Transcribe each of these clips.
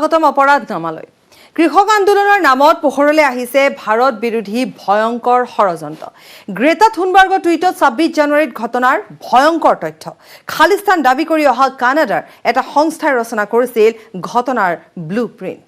স্বাগতম অপৰাধ নামালৈ কৃষক আন্দোলনৰ নামত পোহৰলৈ আহিছে ভাৰত বিৰোধী ভয়ংকৰ ষড়যন্ত্ৰ গ্ৰেটা থুনবাৰ্গৰ টুইটত 26 জানুৱাৰীত ঘটনাৰ ভয়ংকৰ তথ্য খালিস্তান দাবী কৰি অহা কানাডাৰ এটা সংস্থাই ৰচনা কৰিছিল ঘটনাৰ ব্লুপ্ৰিণ্ট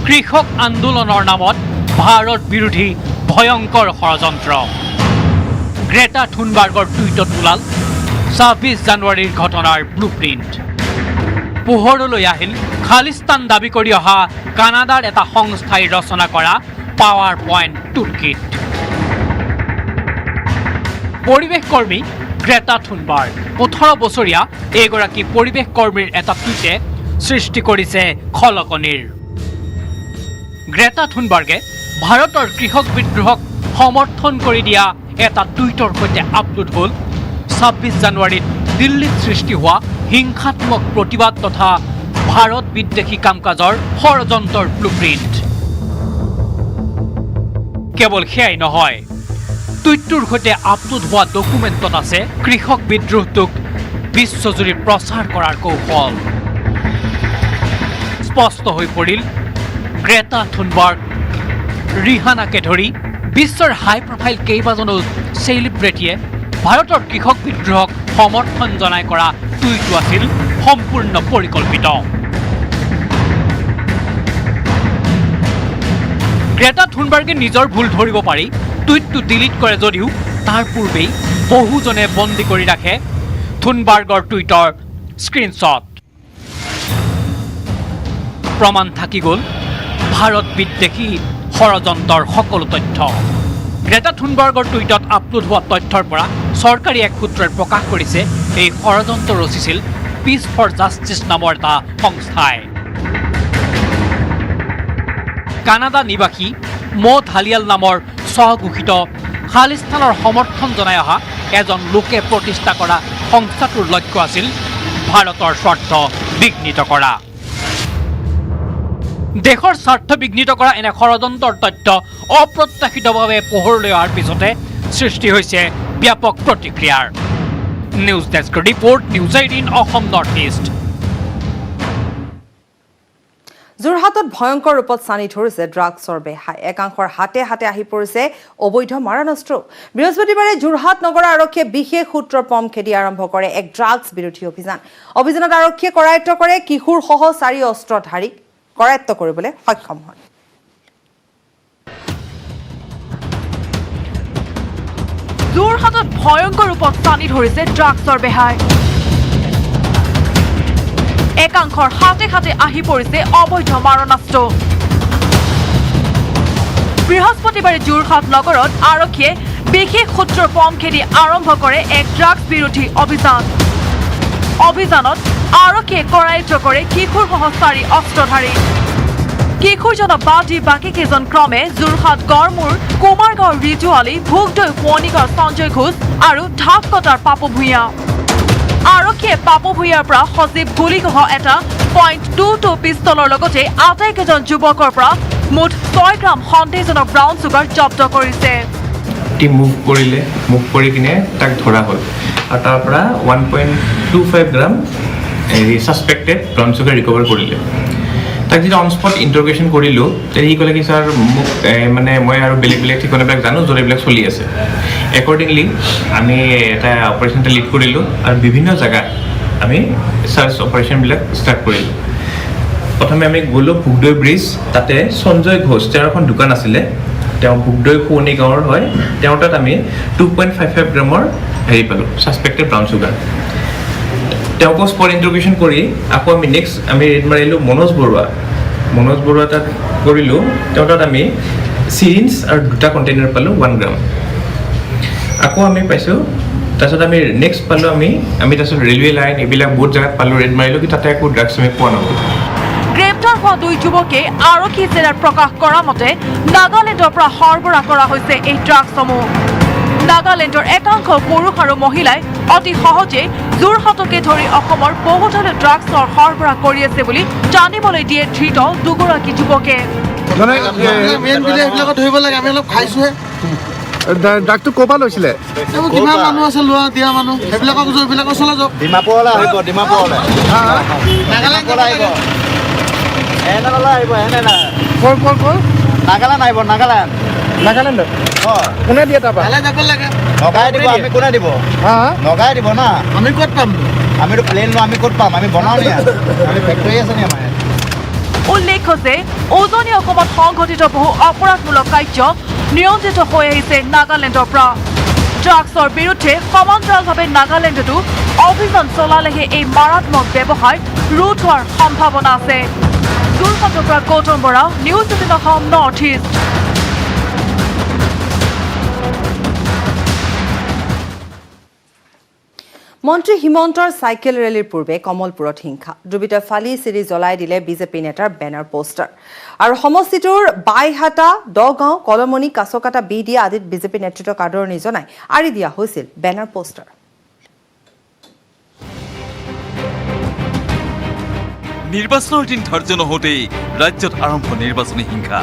কৃষক আন্দোলনৰ নামত ভাৰত বিৰোধী ভয়ংকৰ ষড়যন্ত্ৰ গ্ৰেটা থুনবাৰ্গৰ টুইটত ওলাল 26 জানুৱাৰীৰ ঘটনাৰ ব্লুপ্ৰিণ্ট পোহৰলৈ আহিল খালিস্তান দাবী কৰি অহা কানাডাৰ এটা সংস্থাই ৰচনা কৰা পাৱাৰ পইণ্ট টুলকিট পৰিৱেশ কৰ্মী গ্ৰেটা থুনবাৰ্গ 18 বছৰীয়া এগৰাকী পৰিৱেশ কৰ্মীৰ এটা টুইটে সৃষ্টি কৰিছে খলকনিৰ গ্ৰেটা থুনবাৰ্গে ভাৰতৰ কৃষক বিদ্ৰোহক সমৰ্থন কৰি দিয়া এটা টুইটৰ সৈতে আপলোড হ'ল 26 জানুৱাৰীত দিল্লীত সৃষ্টি হোৱা হিংসাত্মক প্ৰতিবাদ তথা ভাৰত বিদ্বেষী কাম-কাজৰ ষড়যন্ত্ৰৰ ব্লুপ্ৰিণ্ট কেৱল সেয়াই নহয় টুইটটোৰ সৈতে আপলোড হোৱা ডকুমেণ্টত আছে কৃষক বিদ্ৰোহটোক বিশ্বজুৰি প্ৰচাৰ কৰাৰ কৌশল স্পষ্ট হৈ পৰিল গ্ৰেটা থুনবাৰ্গ ৰিহানাকে ধৰি বিশ্বৰ হাই প্ৰফাইল কেইবাজনো চেলিব্ৰিটিয়ে ভাৰতৰ কৃষক বিদ্ৰোহক সমৰ্থন জনাই কৰা টুইটটো আছিল সম্পূৰ্ণ পৰিকল্পিত গ্ৰেটা থুনবাৰ্গে নিজৰ ভুল ধৰিব পাৰি টুইটটো ডিলিট কৰে যদিও তাৰ পূৰ্বেই বহুজনে বন্দী কৰি ৰাখে থুনবাৰ্গৰ টুইটৰ স্ক্ৰীনশ্বট প্ৰমাণ থাকি গ'ল ভাৰত বিদ্বেষী ষড়যন্ত্ৰৰ সকলো তথ্য গ্ৰেটা থুনবাৰ্গৰ টুইটত আপলোড হোৱা তথ্যৰ পৰা চৰকাৰী এক সূত্ৰই প্ৰকাশ কৰিছে এই ষড়যন্ত্ৰ ৰচিছিল পিছ ফৰ জাষ্টিছ নামৰ এটা সংস্থাই কানাডা নিবাসী মো ধালিয়াল নামৰ স্বঘোষিত খালিস্তানৰ সমৰ্থন জনাই অহা এজন লোকে প্ৰতিষ্ঠা কৰা সংস্থাটোৰ লক্ষ্য আছিল ভাৰতৰ স্বাৰ্থ বিঘ্নিত কৰা দেশৰ স্বাৰ্থ বিঘ্নিত কৰা এনে ষড়যন্ত্ৰৰ তথ্য অপ্ৰত্যাশিতভাৱে পোহৰলৈ অহাৰ পিছতে সৃষ্টি হৈছে ব্যাপক প্ৰতিক্ৰিয়াৰ news desk report news 18 Assam north east যোৰহাটত ভয়ংকৰ ৰূপত চানি ধৰিছে ড্ৰাগছৰ বেহাই একাংশৰ হাতে হাতে আহি পৰিছে অবৈধ মাৰণাস্ত্ৰ বৃহস্পতিবাৰে যোৰহাট নগৰ আৰক্ষীয়ে বিশেষ সূত্ৰৰ পম খেদি আৰম্ভ কৰে এক ড্ৰাগছ বিৰোধী অভিযানত আৰক্ষীয়ে কৰায়ত্ব কৰে কিশোৰসহ 4 অস্ত্ৰধাৰীক কৰায়ত্ব কৰিবলৈ সক্ষম হয় যোৰহাটত ভয়ংকৰ ৰূপত টানি ধৰিছে ড্ৰাগছৰ বেহাই একাংশৰ হাতে হাতে আহি পৰিছে অবৈধ মাৰণাস্ত্ৰ বৃহস্পতিবাৰে যোৰহাট নগৰত আৰক্ষীয়ে বিশেষ সূত্ৰৰ পম খেদি আৰম্ভ কৰে এক ড্ৰাগছ বিৰোধী অভিযানত আৰক্ষীয়ে কৰায়ত্ব কৰে কিশোৰসহ 4 অস্ত্ৰধাৰী কিশোৰজনক বাদ দি বাকী কেইজন ক্ৰমে যোৰহাট গড়মূৰ কুমাৰগাঁও ৰিজু আলী ভোগদৈ সোৱণিগাঁৱৰ সঞ্জয় ঘোষ আৰু ঢাপকটাৰ পাপু ভূঞা আৰক্ষীয়ে পাপু ভূঞাৰ পৰা সজীৱ গুলীসহ এটা .22 পিষ্টলৰ লগতে আটাইকেইজন যুৱকৰ পৰা মুঠ 6 গ্ৰাম সন্দেহজনক ব্ৰাউন চুগাৰ জব্দ কৰিছে মুভ কৰি কিনে তাক ধৰা হ'ল আৰু তাৰ পৰা 1.25 গ্ৰাম সাসপেক্টেড ব্ৰাউন চুগাৰ ৰিকভাৰ কৰিলে তাক যেতিয়া অন স্পট ইণ্টাৰগেশ্যন কৰিলোঁ তেতিয়া সি ক'লে কি ছাৰ মোক মানে মই আৰু বেলেগ ঠিকনাবিলাক জানো য'ত এইবিলাক চলি আছে একৰ্ডিংলি আমি এটা অপাৰেশ্যন এটা লিড কৰিলোঁ আৰু বিভিন্ন জেগাত আমি চাৰ্চ অপাৰেশ্যনবিলাক ষ্টাৰ্ট কৰিলোঁ প্ৰথমে আমি গ'লোঁ ভোগদৈ ব্ৰিজ তাতে সঞ্জয় ঘোষ তেওঁৰ এখন দোকান আছিলে তেওঁ ভোগদৈ পুৰণি গাঁৱৰ হয় তেওঁৰ তাত আমি 2.55 গ্ৰামৰ হেৰি পালোঁ ছাসপেক্টেড ব্ৰাউন চুগাৰ তেওঁকো স্পট ইণ্টাৰগেশ্যন কৰি আকৌ আমি নেক্সট আমি ৰেড মাৰিলোঁ মনোজ বৰুৱা তাত কৰিলোঁ তেওঁ তাত আমি চিৰিঞ্জ আৰু 2টা কণ্টেইনাৰ পালোঁ 1 গ্ৰাম আকৌ আমি পাইছোঁ তাৰপিছত আমি নেক্সট পালোঁ আমি তাৰপিছত ৰেলৱে লাইন এইবিলাক বহুত জেগাত পালোঁ ৰেড মাৰিলোঁ কি তাতে একো ড্ৰাগছ আমি পোৱা নগ'ল গ্ৰেপ্তাৰ হোৱা 2 যুৱকে আৰক্ষী জেলাত প্ৰকাশ কৰা মতে নাগালেণ্ডৰ পৰা সৰবৰাহ কৰা হৈছে এই ড্ৰাগছসমূহ নাগালেণ্ডৰ একাংশ পুৰুষ আৰু মহিলাই অতি সহজে যোৰহাটকে ধৰি অসমৰ বহুতলৈ ড্ৰাগছৰ সৰবৰাহ কৰি আছে বুলি জানিবলৈ দিয়ে ধৃত 2গৰাকী যুৱকে ড্ৰাগটো ক'ৰ পৰা লৈছিলে এইবোৰ কিমান মানুহ আছে লোৱা দিয়া মানুহ এইবিলাকক চলা যাওক ডিমাপুৰলৈ আহিব ডিমাপুৰলৈ নাগালেণ্ডলৈ আহিব এনেলৈ আহিব এনে নাই ক'ৰ নাগালেণ্ড আহিব নাগালেণ্ড নাগালেণ্ডত অঁ কোনে দিয়ে তাৰপৰা ভালে যাব লাগে নগাই দিব আমি কোনে দিব হা নগাই দিব না আমি ক'ত পাম আমিতো প্লেন লওঁ আমি ক'ত পাম আমি বনাওঁ নি আমি ফেক্টৰী আছে নি আমাৰ উল্লেখ্য যে উজনি অসমত সংঘটিত বহু অপৰাধমূলক কাৰ্য নিয়ন্ত্ৰিত হৈ আহিছে নাগালেণ্ডৰ পৰা ড্ৰাগছৰ বিৰুদ্ধে সমান্তৰালভাৱে নাগালেণ্ডতো অভিযান চলালেহে এই মাৰাত্মক ব্যৱসায় ৰোধ হোৱাৰ সম্ভাৱনা আছে যোৰহাটৰ পৰা Gautam Bora news 18 Assam north east মন্ত্ৰী হিমন্তৰ চাইকেল ৰেলীৰ পূৰ্বে কমলপুৰত হিংসা দুৰ্বৃত্তই ফালি চিৰি জ্বলাই দিলে বিজেপি নেতাৰ বেনাৰ পোষ্টাৰ আৰু সমষ্টিটোৰ বাইহাটা দগাঁও কলমনি কাছকাটা বিডি আদিত বিজেপি নেতৃত্বক আদৰণি জনাই আঁৰি দিয়া হৈছিল বেনাৰ পোষ্টাৰ নিৰ্বাচনৰ দিন ধাৰ্য নহওঁতেই ৰাজ্যত আৰম্ভ নিৰ্বাচনী হিংসা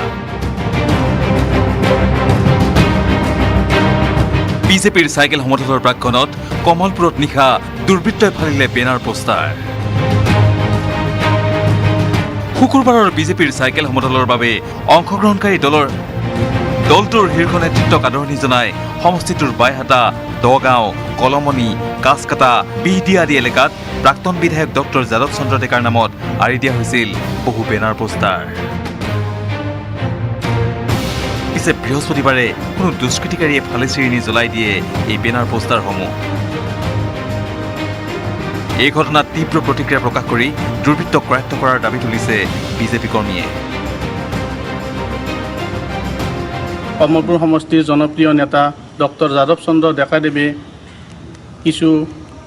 বিজেপিৰ চাইকেল সমদলৰ প্ৰাক্ষণত কমলপুৰত নিশা দুৰ্বৃত্তই ফালিলে বেনাৰ পোষ্টাৰ শুকুৰবাৰৰ বিজেপিৰ চাইকেল সমদলৰ বাবে অংশগ্ৰহণকাৰী দলটোৰ শীৰ্ষ নেতৃত্বক আদৰণি জনাই সমষ্টিটোৰ বাইহাটা দগাঁও কলমনি কাছকাটা বিহদি আদি এলেকাত প্ৰাক্তন বিধায়ক ডক্টৰ যাদৱ চন্দ্ৰ ডেকাৰ নামত আঁৰি দিয়া হৈছিল বহু বেনাৰ পোষ্টাৰ পিছে বৃহস্পতিবাৰে কোনো দুষ্কৃতিকাৰীয়ে ফালি চিৰি নি জ্বলাই দিয়ে এই বেনাৰ পোষ্টাৰসমূহ এই ঘটনাত তীব্ৰ প্ৰতিক্ৰিয়া প্ৰকাশ কৰি দুৰ্বৃত্তক কৰায়ত্ব কৰাৰ দাবী তুলিছে বিজেপি কৰ্মীয়ে কমলপুৰ সমষ্টিৰ জনপ্ৰিয় নেতা ডক্টৰ যাদৱ চন্দ্ৰ ডেকাদেৱে কিছু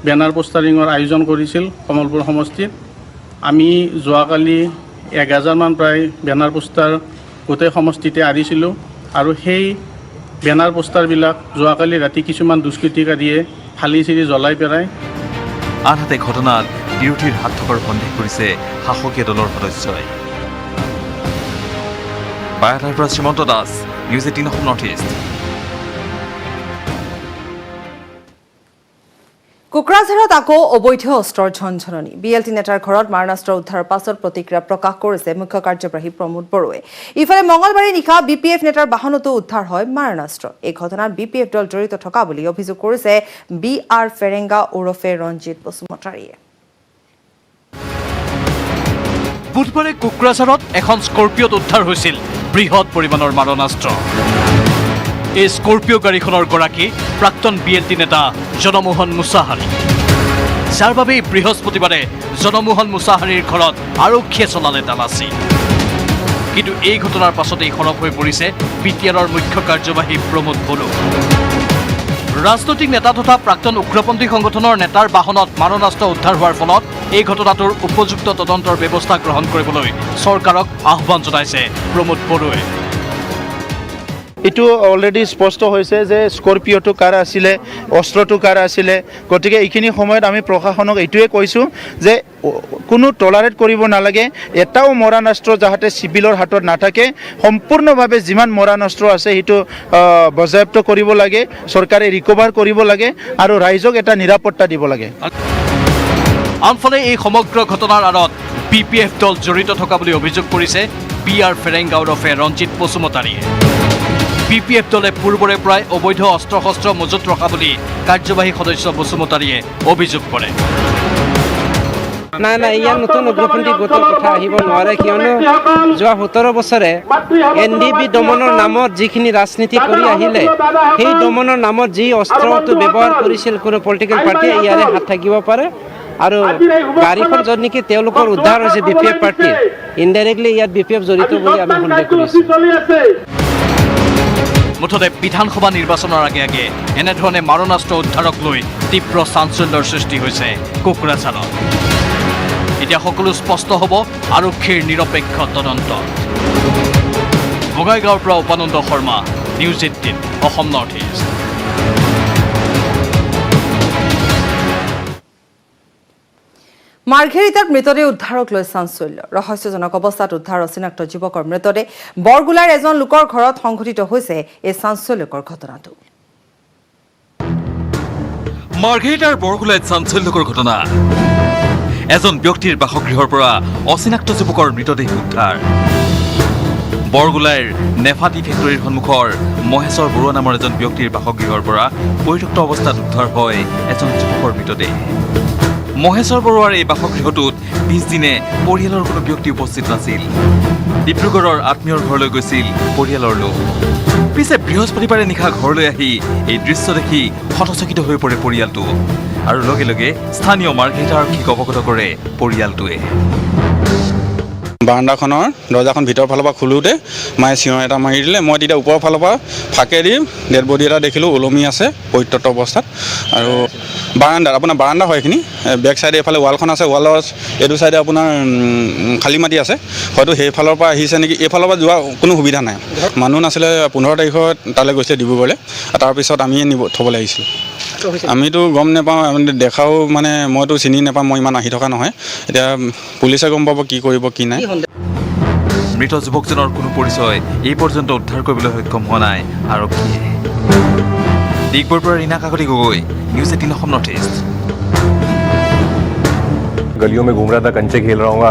বেনাৰ পোষ্টাৰিঙৰ আয়োজন কৰিছিল কমলপুৰ সমষ্টিত আমি যোৱাকালি 1000মান প্ৰায় বেনাৰ পোষ্টাৰ গোটেই সমষ্টিতে আঁৰিছিলোঁ আৰু সেই বেনাৰ পোষ্টাৰবিলাক যোৱাকালি ৰাতি কিছুমান দুষ্কৃতিকাৰীয়ে ফালি চিৰি জ্বলাই পেলাই আনহাতে ঘটনাত বিৰোধীৰ হাত থকাৰ সন্দেহ কৰিছে শাসকীয় দলৰ সদস্যই বাইহাটাৰ পৰা Srimanta Das news 18 Assam north east কোকৰাঝাৰত আকৌ অবৈধ অস্ত্ৰৰ ঝনঝননি বিএলটি নেতাৰ ঘৰত মাৰণাস্ত্ৰ উদ্ধাৰৰ পাছত প্ৰতিক্ৰিয়া প্ৰকাশ কৰিছে মুখ্য কাৰ্যবাহী প্ৰমোদ বড়োৱে ইফালে মঙলবাৰে নিশা বিপিএফ নেতাৰ বাহনতো উদ্ধাৰ হয় মাৰণাস্ত্ৰ এই ঘটনাত বিপিএফ দল জড়িত থকা বুলি অভিযোগ কৰিছে বি আৰ ফেৰেংগা ওৰফে ৰঞ্জিত বসুমতাৰীয়ে বুধবাৰে কোকৰাঝাৰত এখন স্কৰ্পিঅত উদ্ধাৰ হৈছিল বৃহৎ পৰিমাণৰ মাৰণাস্ত্ৰ এই স্কৰ্পিঅ' গাড়ীখনৰ গৰাকী প্ৰাক্তন বিএলটি নেতা জনমোহন মুছাহাৰী যাৰ বাবে বৃহস্পতিবাৰে জনমোহন মুছাহাৰীৰ ঘৰত আৰক্ষীয়ে চলালে তালাচী কিন্তু এই ঘটনাৰ পাছতেই সৰব হৈ পৰিছে বিটিআৰৰ মুখ্য কাৰ্যবাহী প্ৰমোদ বড়ো ৰাজনৈতিক নেতা তথা প্ৰাক্তন উগ্ৰপন্থী সংগঠনৰ নেতাৰ বাহনত মাৰণাস্ত্ৰ উদ্ধাৰ হোৱাৰ ফলত এই ঘটনাটোৰ উপযুক্ত তদন্তৰ ব্যৱস্থা গ্ৰহণ কৰিবলৈ চৰকাৰক আহ্বান জনাইছে প্ৰমোদ বড়োৱে এইটো অলৰেডি স্পষ্ট হৈছে যে স্কৰ্পিঅ'টো কাৰ আছিলে অস্ত্ৰটো কাৰ আছিলে গতিকে এইখিনি সময়ত আমি প্ৰশাসনক এইটোৱে কৈছোঁ যে কোনো টলাৰেট কৰিব নালাগে এটাও মৰাণাস্ত্ৰ যাতে চিভিলৰ হাতত নাথাকে সম্পূৰ্ণভাৱে যিমান মৰাণাস্ত্ৰ আছে সেইটো বজায়াপ্ত কৰিব লাগে চৰকাৰে ৰিকভাৰ কৰিব লাগে আৰু ৰাইজক এটা নিৰাপত্তা দিব লাগে আনফালে এই সমগ্ৰ ঘটনাৰ আঁৰত বিপিএফ দল জড়িত থকা বুলি অভিযোগ কৰিছে বি আৰ ফেৰেংগা ওৰফে ৰঞ্জিত বসুমতাৰীয়ে বিপিএফ দলে পূৰ্বৰে প্ৰায় অবৈধ অস্ত্ৰ শস্ত্ৰ মজুত ৰখা বুলি কাৰ্যবাহী সদস্য বসুমতাৰীয়ে অভিযোগ কৰে নাই ইয়াৰ নতুন উগ্ৰপন্থী গোটৰ কথা আহিব নোৱাৰে কিয়নো যোৱা 17 বছৰে এনডিবি দমনৰ নামত যিখিনি ৰাজনীতি কৰি আহিলে সেই দমনৰ নামত যি অস্ত্ৰটো ব্যৱহাৰ কৰিছিল কোনো পলিটিকেল পাৰ্টিয়ে ইয়াৰে হাত থাকিব পাৰে আৰু গাড়ীখন য'ত নেকি তেওঁলোকৰ উদ্ধাৰ হৈছে বিপিএফ পাৰ্টিৰ ইনডাইৰেক্টলি ইয়াত বিপিএফ জড়িত বুলি আমি সন্দেহ কৰিছোঁ মুঠতে বিধানসভা নিৰ্বাচনৰ আগে আগে এনেধৰণে মাৰণাস্ত্ৰ উদ্ধাৰক লৈ তীব্ৰ চাঞ্চল্যৰ সৃষ্টি হৈছে কোকৰাঝাৰত এতিয়া সকলো স্পষ্ট হ'ব আৰক্ষীৰ নিৰপেক্ষ তদন্ত বঙাইগাঁৱৰ পৰা Upananda Sharma news 18 Assam north east মাৰ্ঘেৰিটাত মৃতদেহ উদ্ধাৰক লৈ চাঞ্চল্য ৰহস্যজনক অৱস্থাত উদ্ধাৰ অচিনাক্ত যুৱকৰ মৃতদেহ বৰগুলাৰ এজন লোকৰ ঘৰত সংঘটিত হৈছে এই চাঞ্চল্যকৰ ঘটনাটো মাৰ্ঘেৰিটাৰ বৰগুলাত চাঞ্চল্যকৰ ঘটনা এজন ব্যক্তিৰ বাসগৃহৰ পৰা অচিনাক্ত যুৱকৰ মৃতদেহ উদ্ধাৰ বৰগুলাৰ নেফাটি ফেক্টৰীৰ সন্মুখৰ মহেশ্বৰ বৰুৱা নামৰ এজন ব্যক্তিৰ বাসগৃহৰ পৰা পৰিত্যক্ত অৱস্থাত উদ্ধাৰ হয় এজন যুৱকৰ মৃতদেহ মহেশ্বৰ বৰুৱাৰ এই বাসগৃহটোত 20 দিনে পৰিয়ালৰ কোনো ব্যক্তি উপস্থিত নাছিল ডিব্ৰুগড়ৰ আত্মীয়ৰ ঘৰলৈ গৈছিল পৰিয়ালৰ লোক পিছে বৃহস্পতিবাৰে নিশা ঘৰলৈ আহি এই দৃশ্য দেখি হতচকিত হৈ পৰে পৰিয়ালটো আৰু লগে লগে স্থানীয় মাৰ্ঘেৰিটা আৰক্ষীক অৱগত কৰে পৰিয়ালটোৱে বাৰাণ্ডাখনৰ দৰ্জাখন ভিতৰৰ ফালৰ পৰা খোলোতে মায়ে চিঞৰ এটা মাৰি দিলে মই তেতিয়া ওপৰৰ ফালৰ পৰা ফাকেদি ডেড বডি এটা দেখিলোঁ ওলমি আছে পৰিত্যক্ত অৱস্থাত আৰু বাৰাণ্ডাত আপোনাৰ বাৰাণ্ডা হয় এইখিনি বেক চাইডে এইফালে ৱালখন আছে ৱালৰ এইটো চাইডে আপোনাৰ খালী মাটি আছে হয়তো সেইফালৰ পৰা আহিছে নেকি এইফালৰ পৰা যোৱা কোনো সুবিধা নাই মানুহ নাছিলে 15 তাৰিখত তালৈ গৈছে ডিব্ৰুগড়লৈ তাৰপিছত আমি থ'বলৈ আহিছিলোঁ আমিতো গম নাপাওঁ আমি দেখাও মানে মইতো চিনি নাপাওঁ মই ইমান আহি থকা নহয় এতিয়া পুলিচে গম পাব কি কৰিব কি নাই মৃত যুৱকজনৰ কোনো পৰিচয় এই পৰ্যন্ত উদ্ধাৰ কৰিবলৈ সক্ষম হোৱা নাই আৰক্ষীয়ে ডিগবৈৰ পৰা Rina Kakati Gogoi news 18 Assam north east गलियों में घूम रहा था कंचे खेल रहा हूँ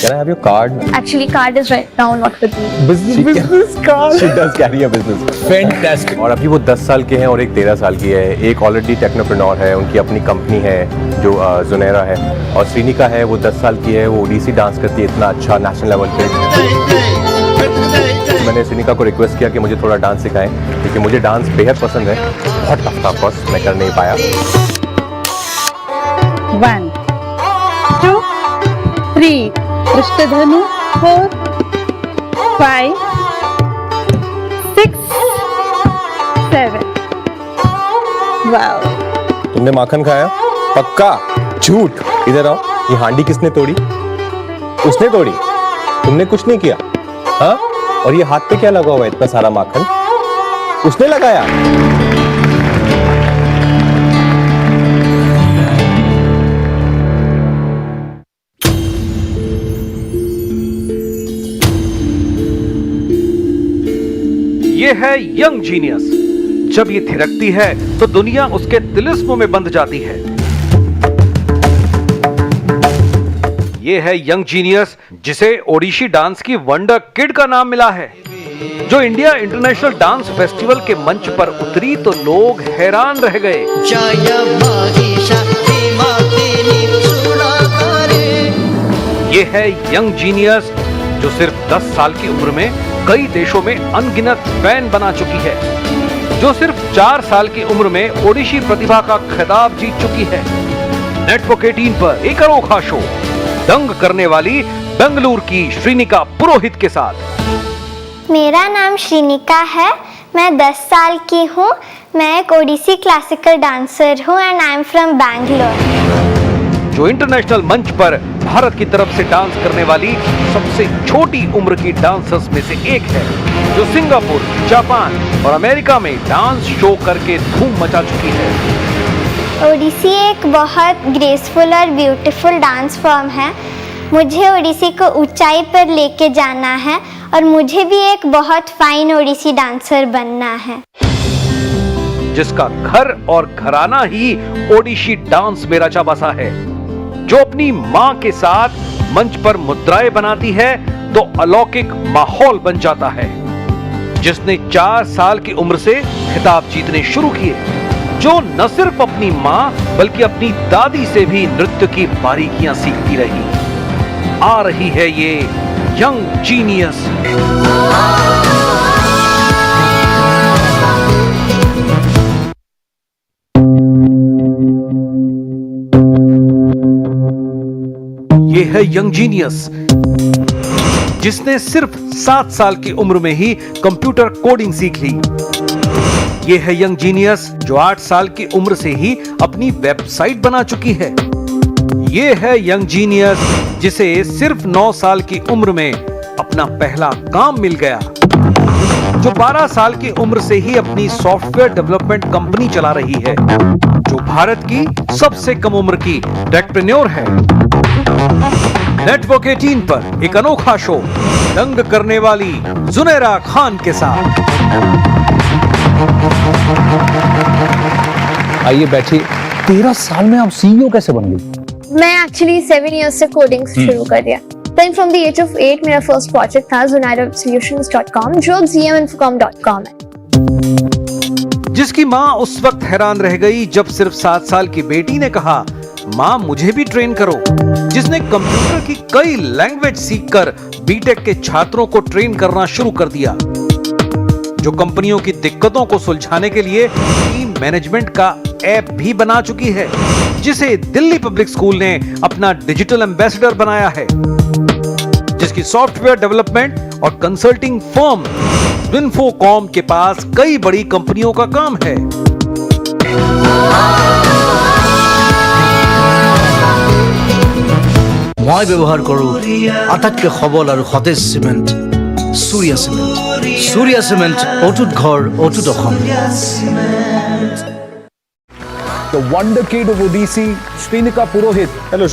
Can I have your card? Actually, card is right now not with me. Business card. She does carry a business. Fantastic. और अभी वो 10 साल के हैं और एक 13 साल की है एक ऑलरेडी टेक्नोप्रेन्योर है उनकी अपनी कंपनी है जो जुनेरा है और श्रीनिका है वो 10 साल की है वो ओडिसी डांस करती है इतना अच्छा नेशनल लेवल पे मैंने श्रीनिका को रिक्वेस्ट किया कि मुझे थोड़ा डांस सिखाएं क्योंकि मुझे डांस बेहद पसंद है बहुत टफ था बस मैं कर नहीं पाया 1, 2, 3. Rishtadhanu 4, 5, 6, 7. Wow. तुमने माखन खाया पक्का झूठ इधर आओ ये हांडी किसने तोड़ी उसने तोड़ी तुमने कुछ नहीं किया हाँ और ये हाथ पे क्या लगा हुआ है इतना सारा माखन उसने लगाया ये है यंग जीनियस जब ये थिरकती है तो दुनिया उसके तिलिस्म में बंध जाती है ये है यंग जीनियस जिसे ओडिसी डांस की वंडर किड का नाम मिला है जो इंडिया इंटरनेशनल डांस फेस्टिवल के मंच पर उतरी तो लोग हैरान रह गए ये है यंग जीनियस जो सिर्फ 10 साल की उम्र में कई देशों में अनगिनत फैन बना चुकी है जो सिर्फ 4 साल की उम्र में ओडिसी प्रतिभा का खिताब जीत चुकी है नेटवर्क 18 पर एक अनोखा शो दंग करने वाली बेंगलुरु की श्रीनिका पुरोहित के साथ मेरा नाम श्रीनिका है मैं 10 साल की हूँ मैं एक ओडिसी क्लासिकल डांसर हूँ and I am from Bangalore जो इंटरनेशनल मंच पर भारत की तरफ से डांस करने वाली सबसे छोटी उम्र की डांसर्स में से एक है जो सिंगापुर, जापान और अमेरिका में डांस शो करके धूम मचा चुकी है ओडिसी एक बहुत ग्रेसफुल और ब्यूटीफुल डांस फॉर्म है मुझे ओडिसी को ऊंचाई पर लेके जाना है और मुझे भी एक बहुत फाइन ओडिसी डांसर बनना है जिसका घर और घराना ही ओडिसी डांस में रचा बसा है जो अपनी मां के साथ मंच पर मुद्राएं बनाती है तो अलौकिक माहौल बन जाता है जिसने 4 साल की उम्र से खिताब जीतने शुरू किए जो न सिर्फ अपनी मां बल्कि अपनी दादी से भी नृत्य की बारीकियां सीखती रही आ रही है ये यंग जीनियस ये है यंग जीनियस जिसने सिर्फ 7 साल की उम्र में ही कंप्यूटर कोडिंग सीख ली ये है यंग जीनियस जो 8 साल की उम्र से ही अपनी वेबसाइट बना चुकी है ये है यंग जीनियस जिसे सिर्फ 9 साल की उम्र में अपना पहला काम मिल गया जो 12 साल की उम्र से ही अपनी सॉफ्टवेयर डेवलपमेंट कंपनी चला रही है, जो भारत की सबसे कम उम्र की टेकप्रेन्योर है। नेटवर्क 18 पर एक अनोखा शो दंग करने वाली जुनैरा खान के साथ। आइए बैठिए। 13 साल में आप सीईओ कैसे बन गई? मैं एक्चुअली 7 years से कोडिंग शुरू कर दिया। Then from the age of 8 मेरा फर्स्ट प्रोजेक्ट था zunairasolutions.com जो gminfocom.com है। जिसकी माँ उस वक्त हैरान रह गई जब सिर्फ 7 साल की बेटी ने कहा, माँ मुझे भी ट्रेन करो। जिसने कंप्यूटर की कई लैंग्वेज सीखकर बीटेक के छात्रों को ट्रेन करना शुरू कर दिया। जो कंपनियों की दिक्कतों को सुलझाने के लिए टीम मैनेजमेंट का ऐप भी बना चुकी है, जिसे दिल्ली पब्लिक स्कूल ने अपना डिजिटल एम्बेसडर बनाया है। जिसकी सॉफ्टवेयर डेवलपमेंट और कंसल्टिंग फर्म विनफोकॉम के पास कई बड़ी कंपनियों का काम है। মই ব্যৱহাৰ কৰোঁ আটাইতকৈ সবল আৰু সতেজ cement Surya cement. Surya cement অটুট ঘৰ অটুট Assam. The wonder kid of Odissi, Srinika Purohit. Hello,